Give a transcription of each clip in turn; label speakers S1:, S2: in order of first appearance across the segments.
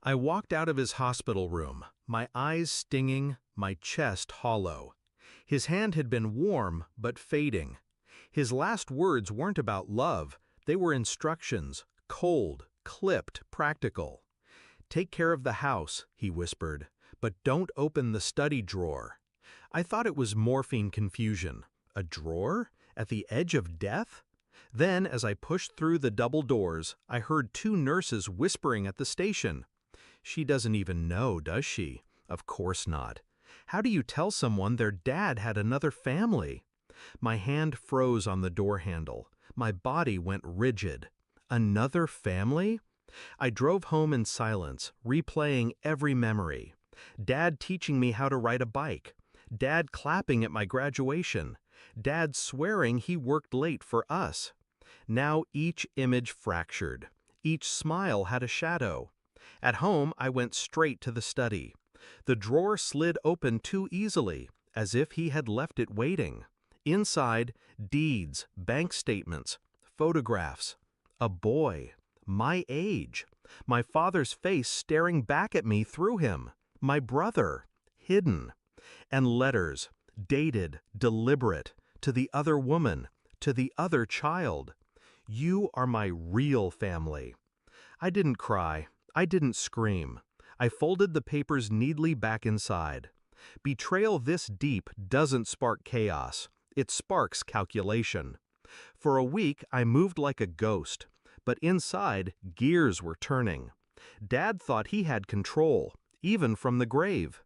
S1: I walked out of his hospital room, my eyes stinging, my chest hollow. His hand had been warm, but fading. His last words weren't about love, they were instructions, cold, clipped, practical. "Take care of the house," he whispered, "but don't open the study drawer." I thought it was morphine confusion. A drawer? At the edge of death? Then, as I pushed through the double doors, I heard two nurses whispering at the station. "She doesn't even know, does she?" Of course not. How do you tell someone their dad had another family? My hand froze on the door handle. My body went rigid. Another family? I drove home in silence, replaying every memory. Dad teaching me how to ride a bike. Dad clapping at my graduation. Dad swearing he worked late for us. Now each image fractured. Each smile had a shadow. At home, I went straight to the study. The drawer slid open too easily, as if he had left it waiting. Inside, deeds, bank statements, photographs. A boy. My age. My father's face staring back at me through him. My brother. Hidden. And letters, dated, deliberate, to the other woman, to the other child. "You are my real family." I didn't cry. I didn't scream. I folded the papers neatly back inside. Betrayal this deep doesn't spark chaos. It sparks calculation. For a week, I moved like a ghost, but inside, gears were turning. Dad thought he had control, even from the grave.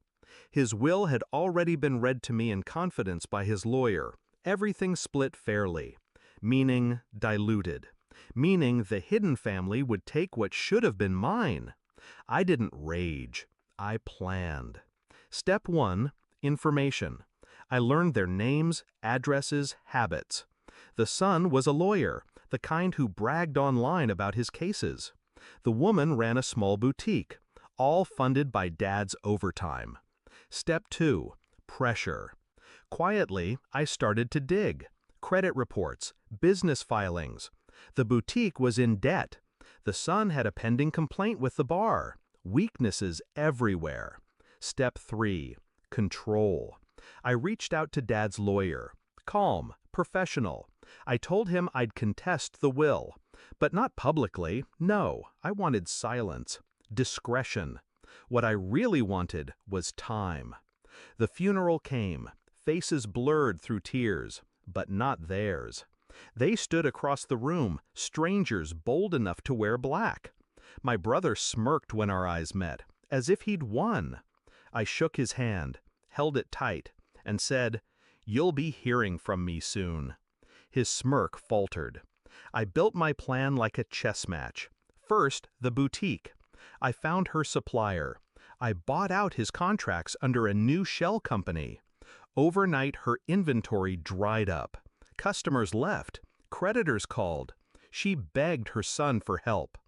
S1: His will had already been read to me in confidence by his lawyer, everything split fairly. Meaning diluted. Meaning the hidden family would take what should have been mine. I didn't rage. I planned. Step 1, information. I learned their names, addresses, habits. The son was a lawyer, the kind who bragged online about his cases. The woman ran a small boutique, all funded by Dad's overtime. Step 2, pressure. Quietly, I started to dig. Credit reports, business filings. The boutique was in debt. The son had a pending complaint with the bar. Weaknesses everywhere. Step 3, control. I reached out to Dad's lawyer. Calm, professional. I told him I'd contest the will. But not publicly, no, I wanted silence. Discretion. What I really wanted was time. The funeral came, faces blurred through tears, but not theirs. They stood across the room, strangers bold enough to wear black. My brother smirked when our eyes met, as if he'd won. I shook his hand, held it tight, and said, "You'll be hearing from me soon." His smirk faltered. I built my plan like a chess match. First, the boutique. I found her supplier. I bought out his contracts under a new shell company. Overnight, her inventory dried up. Customers left. Creditors called. She begged her son for help.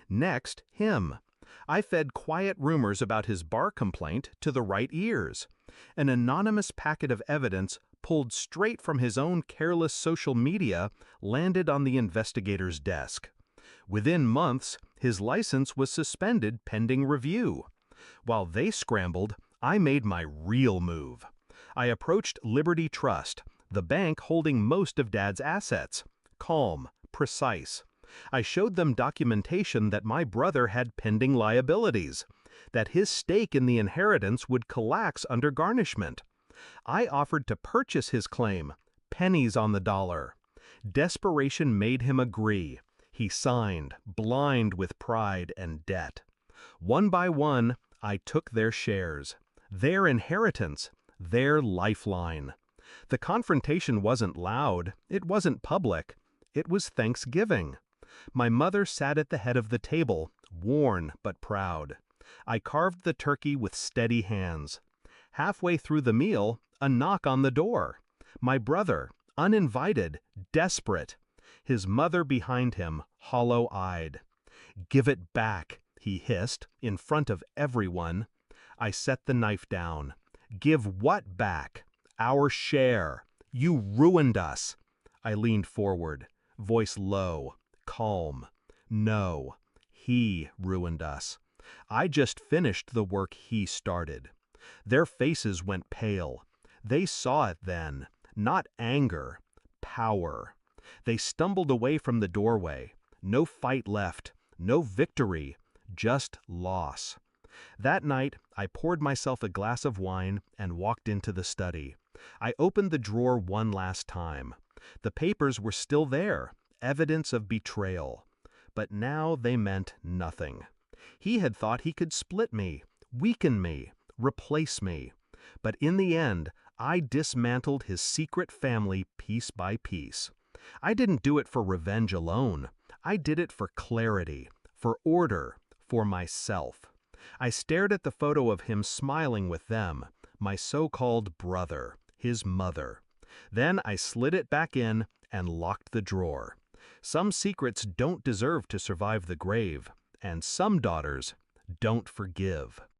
S1: Next, him. I fed quiet rumors about his bar complaint to the right ears. An anonymous packet of evidence pulled straight from his own careless social media landed on the investigator's desk. Within months, his license was suspended pending review. While they scrambled, I made my real move. I approached Liberty Trust, the bank holding most of Dad's assets. Calm, precise. I showed them documentation that my brother had pending liabilities, that his stake in the inheritance would collapse under garnishment. I offered to purchase his claim, pennies on the dollar. Desperation made him agree. He signed, blind with pride and debt. One by one, I took their shares, their inheritance, their lifeline. The confrontation wasn't loud, it wasn't public, it was Thanksgiving. My mother sat at the head of the table, worn but proud. I carved the turkey with steady hands. Halfway through the meal, a knock on the door. My brother, uninvited, desperate. His mother behind him, hollow-eyed. "Give it back," he hissed, in front of everyone. I set the knife down. "Give what back?" "Our share. You ruined us." I leaned forward, voice low, calm. "No, he ruined us. I just finished the work he started. Their faces went pale. They saw it then, not anger, power. They stumbled away from the doorway. No fight left, no victory, just loss. That night, I poured myself a glass of wine and walked into the study. I opened the drawer one last time. The papers were still there, evidence of betrayal. But now they meant nothing. He had thought he could split me, weaken me, replace me. But in the end, I dismantled his secret family piece by piece. I didn't do it for revenge alone. I did it for clarity, for order, for myself. I stared at the photo of him smiling with them, my so-called brother, his mother. Then I slid it back in and locked the drawer. Some secrets don't deserve to survive the grave, and some daughters don't forgive.